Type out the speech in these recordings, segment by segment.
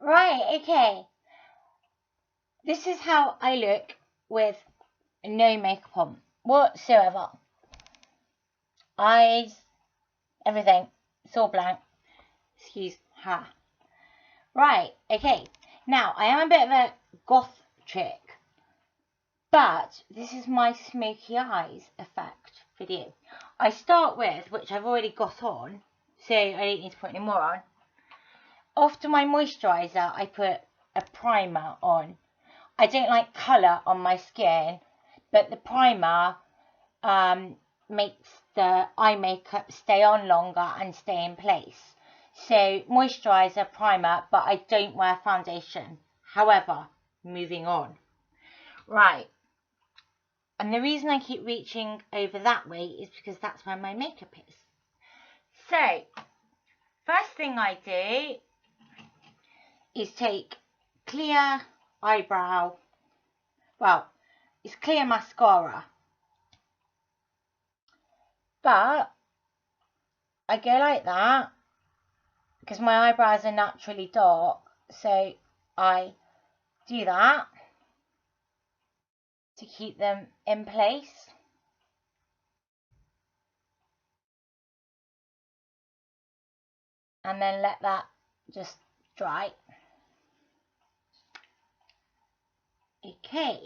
Right, okay. This is how I look with no makeup on whatsoever. Eyes, everything. It's all blank. Excuse her. Right, okay. Now, I am a bit of a goth chick, but this is my smoky eyes effect video. I start with, which I've already got on, so I don't need to put any more on. After my moisturiser, I put a primer on. I don't like colour on my skin, but the primer makes the eye makeup stay on longer and stay in place. So moisturiser, primer, but I don't wear foundation. However, moving on. Right. And the reason I keep reaching over that way is because that's where my makeup is. So, first thing I do is take clear eyebrow, well, it's clear mascara, but I go like that because my eyebrows are naturally dark, so I do that to keep them in place. And then let that just dry. Okay,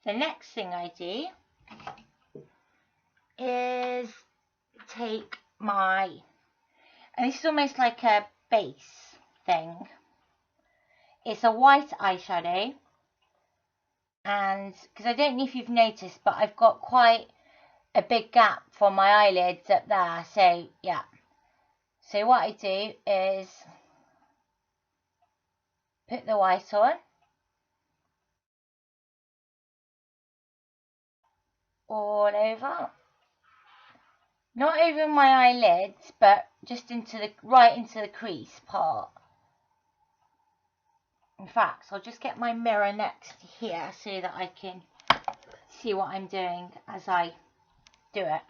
the next thing I do is take my, and this is almost like a base thing. It's a white eyeshadow, and because I don't know if you've noticed, but I've got quite a big gap for my eyelids up there, so yeah. So what I do is put the white on, all over, not over my eyelids, but just into the right into the crease part. In fact, I'll just get my mirror next to here so that I can see what I'm doing as I do it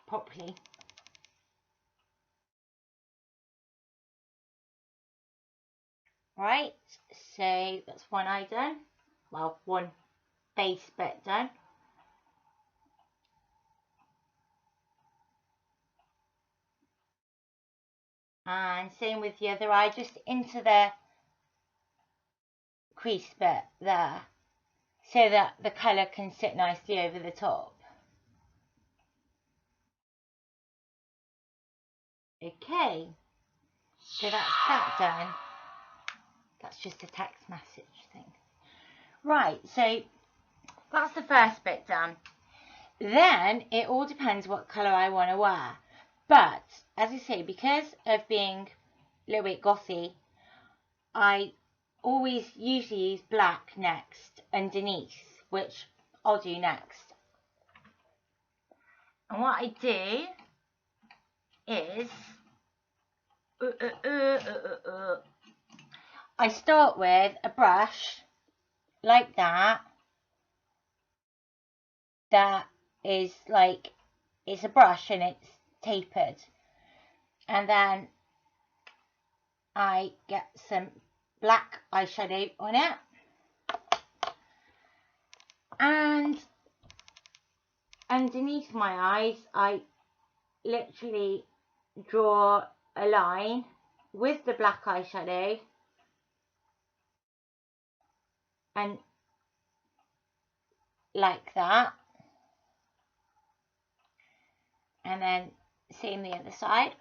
properly. Right, so that's one eye done. Well, one base bit done. And same with the other eye, just into the crease bit there, so that the colour can sit nicely over the top. Okay, so that's that done. That's just a text message thing. Right, so that's the first bit done. Then it all depends what colour I want to wear. But, as I say, because of being a little bit gothy, I always usually use black next underneath, which I'll do next. And what I do is I start with a brush like that. That is like, it's a brush and it's tapered. And then I get some black eyeshadow on it. And underneath my eyes, I literally draw a line with the black eyeshadow and like that. And then same the other side.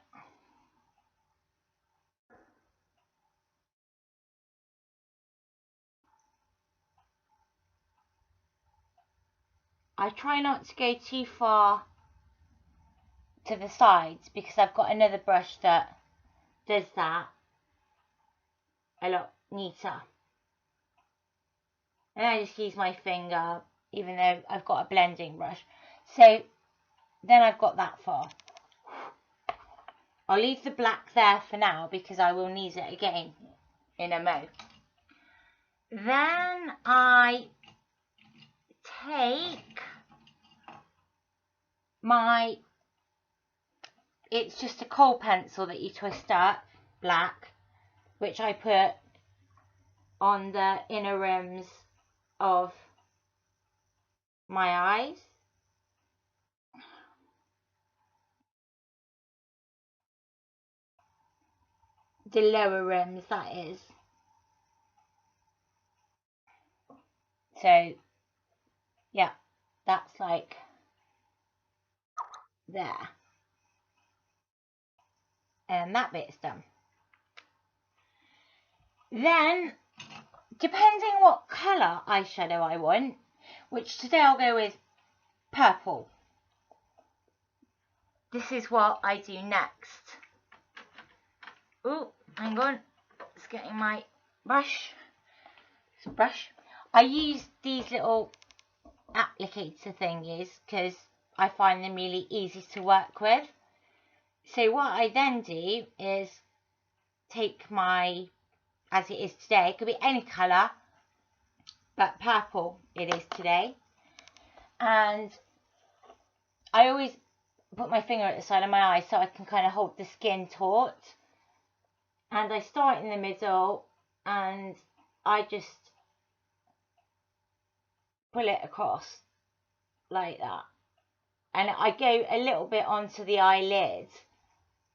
I try not to go too far to the sides because I've got another brush that does that a lot neater. And I just use my finger, even though I've got a blending brush. So then I've got that far. I'll leave the black there for now because I will need it again in a mo. Then I take my, it's just a kohl pencil that you twist up, black, which I put on the inner rims of my eyes. The lower rims, that is. So, yeah, that's like there. And that bit's done. Then, depending what colour eyeshadow I want, which today I'll go with purple. This is what I do next. Oh, hang on. It's getting my brush. It's a brush. I use these little applicator thingies because I find them really easy to work with. So what I then do is take my, as it is today, it could be any colour, but purple it is today. And I always put my finger at the side of my eye so I can kind of hold the skin taut. And I start in the middle and I just pull it across like that. And I go a little bit onto the eyelid,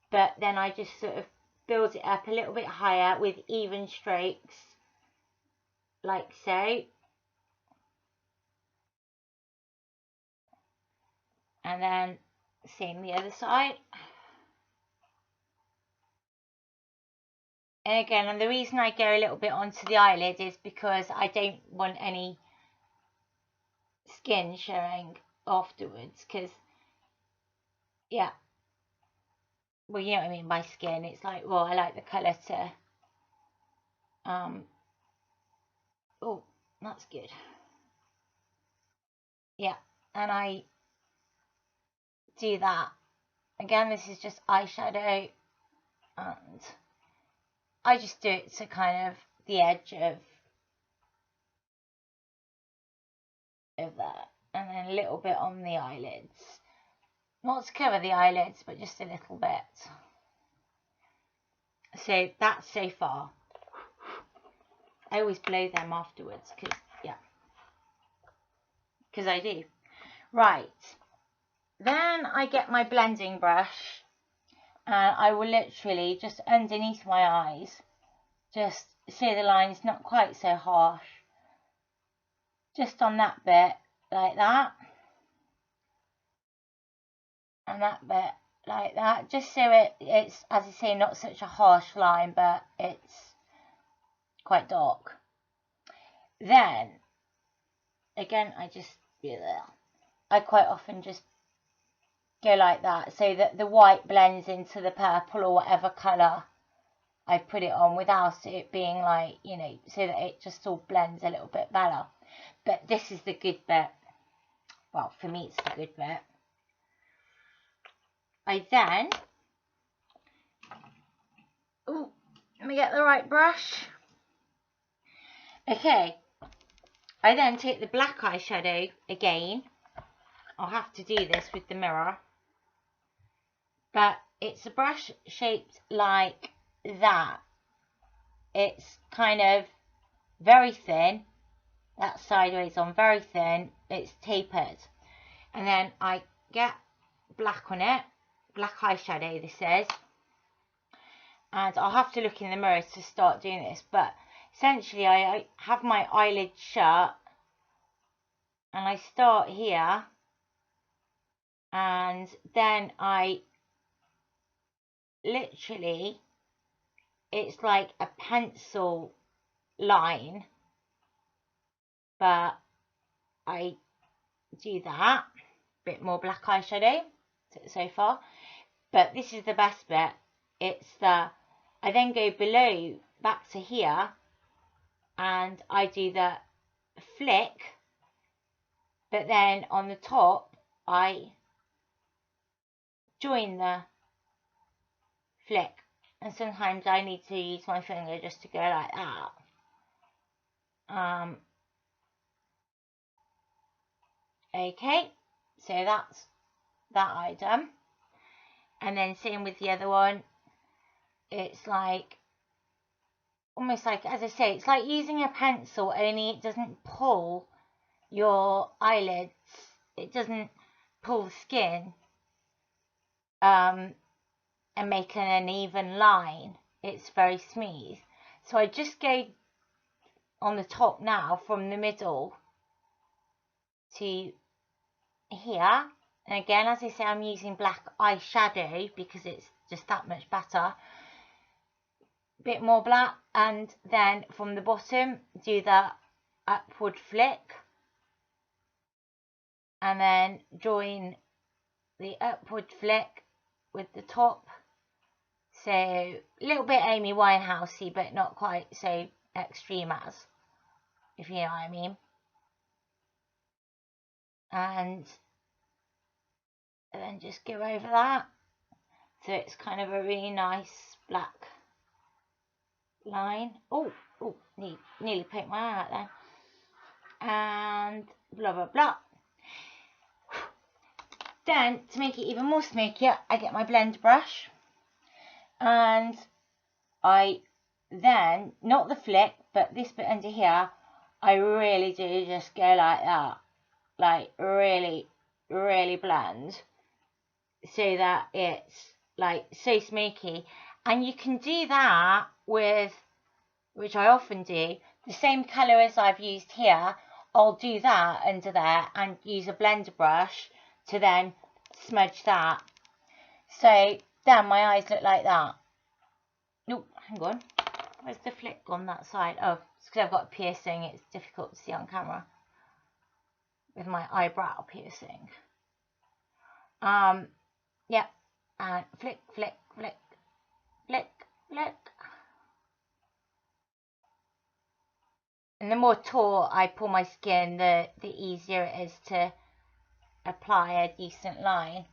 but then I just sort of build it up a little bit higher with even strokes, like so. And then same the other side. And again, and the reason I go a little bit onto the eyelid is because I don't want any skin showing afterwards, because, yeah, well, you know what I mean by skin. It's like, well, I like the colour to, oh, that's good. Yeah, and I do that. Again, this is just eyeshadow, and I just do it to kind of the edge of that, and then a little bit on the eyelids. Not to cover the eyelids, but just a little bit. So that's so far. I always blow them afterwards, because, yeah, because I do. Right, then I get my blending brush, and I will literally just underneath my eyes, just see the lines not quite so harsh, just on that bit, like that, and that bit, like that, just so it's, as I say, not such a harsh line, but it's quite dark. Then, again, I quite often just go like that, so that the white blends into the purple or whatever colour I put it on, without it being like, you know, so that it just all blends a little bit better. But this is the good bit. Well, for me, it's the good bit. I then, oh, let me get the right brush. Okay, I then take the black eyeshadow again. I'll have to do this with the mirror. But it's a brush shaped like that. It's kind of very thin. That's sideways on, very thin. It's tapered. And then I get black on it. Black eyeshadow, this is. And I'll have to look in the mirror to start doing this. But essentially, I have my eyelid shut. And I start here. And then I literally, it's like a pencil line. But I do that. Bit more black eyeshadow so far. But this is the best bit. It's the, I then go below back to here and I do the flick, but then on the top I join the flick, and sometimes I need to use my finger just to go like that. Okay, so that's that item. And then same with the other one. It's like almost like, as I say, it's like using a pencil, only it doesn't pull your eyelids. It doesn't pull the skin and make an uneven line. It's very smooth. So I just go on the top now from the middle to here. And again, as I say, I'm using black eyeshadow because it's just that much better. Bit more black, and then from the bottom do the upward flick, and then join the upward flick with the top. So a little bit Amy Winehousey, but not quite so extreme as, if you know what I mean. And then just go over that, so it's kind of a really nice black line. Oh, nearly poked my eye out then. And blah blah blah. Then, to make it even more smokier, I get my blend brush, and I then, not the flick, but this bit under here, I really do just go like that, like really, really blend, so that it's like so smoky. And you can do that with, which I often do, the same colour as I've used here. I'll do that under there and use a blender brush to then smudge that. So then my eyes look like that. Nope, hang on. Where's the flick on that side? Oh, it's because I've got a piercing. It's difficult to see on camera with my eyebrow piercing. Yeah, and flick, flick, flick, flick, flick. And the more taut I pull my skin, the easier it is to apply a decent line.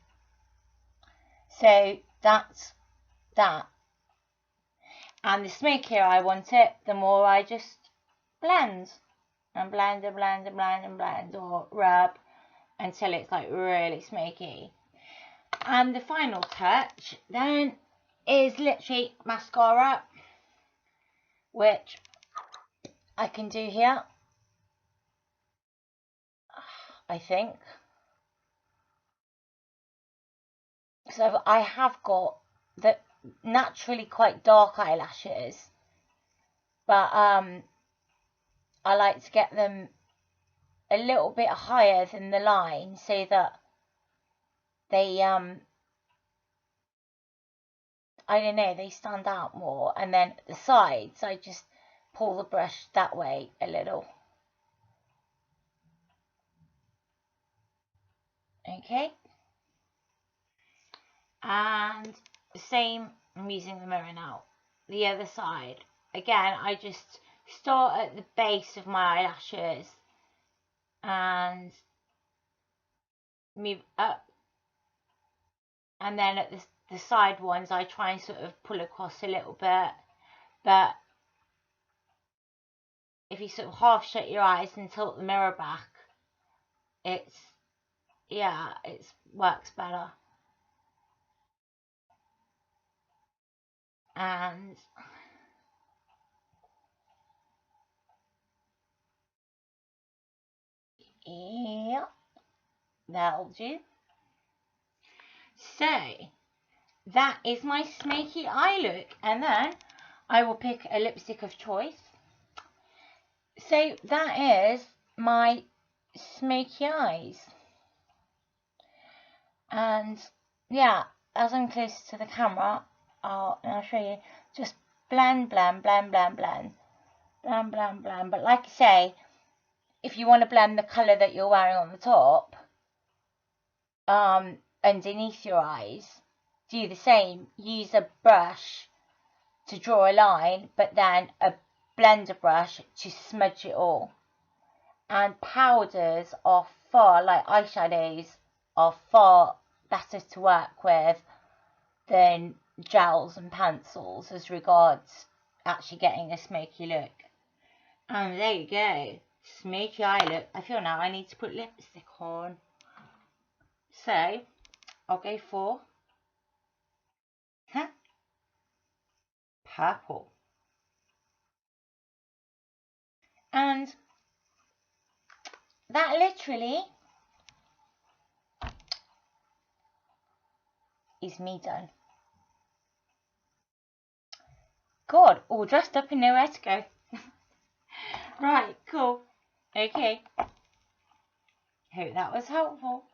So that's that. And the smokier I want it, the more I just blend and blend and blend and blend and blend, or rub until it's like really smoky. And the final touch then is literally mascara, which I can do here, I think. So I have got the naturally quite dark eyelashes, but I like to get them a little bit higher than the line so that they I don't know, they stand out more. And then the sides, I just pull the brush that way a little. Okay. And the same, I'm using the mirror now. The other side. Again, I just start at the base of my eyelashes and move up. And then at the side ones, I try and sort of pull across a little bit. But if you sort of half shut your eyes and tilt the mirror back, it works better. And yeah, that'll do. So that is my smoky eye look, and then I will pick a lipstick of choice. So that is my smoky eyes, and yeah, as I'm close to the camera, I'll show you. Just blend, blend, blend, blend, blend, blend, blend, blend. But like I say, if you want to blend the colour that you're wearing on the top, underneath your eyes, do the same. Use a brush to draw a line, but then a blender brush to smudge it all. And powders are far, like eyeshadows, are far better to work with than gels and pencils as regards actually getting a smoky look. And there you go, smoky eye look. I feel now I need to put lipstick on. So I'll go for purple. And that literally is me done. God, all dressed up and nowhere to go. Right, cool. Okay. Hope that was helpful.